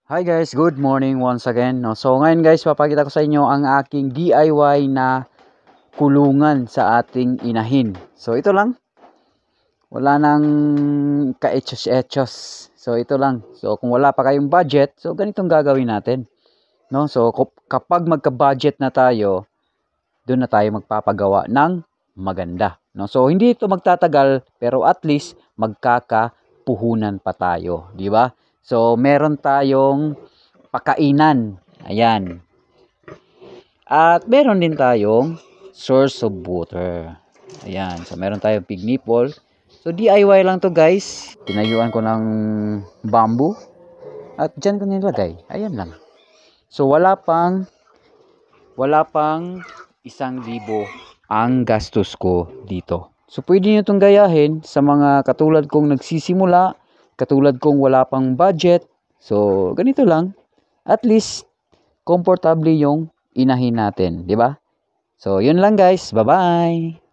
Hi guys, good morning once again. No? So ngayon guys, papakita ko sa inyo ang aking DIY na kulungan sa ating inahin. So ito lang. Wala nang ka-etchos-etchos. So ito lang. So kung wala pa kayong budget, so ganitong gagawin natin. No? So kapag magka-budget na tayo, doon na tayo magpapagawa ng maganda. No? So hindi ito magtatagal, pero at least magkakapuhunan pa tayo, di ba? So meron tayong pakainan. Ayan. At meron din tayong source of water. Ayan. So meron tayong pig nipple. So DIY lang to guys. Tinayuan ko ng bamboo. At dyan ko nilagay. Ayan lang. So wala pang 1,000 ang gastos ko dito. So pwede nyo itong gayahin sa mga katulad kong nagsisimula, katulad kong wala pang budget. So ganito lang. At least komportable yung inahin natin, di ba? So yun lang guys. Bye-bye.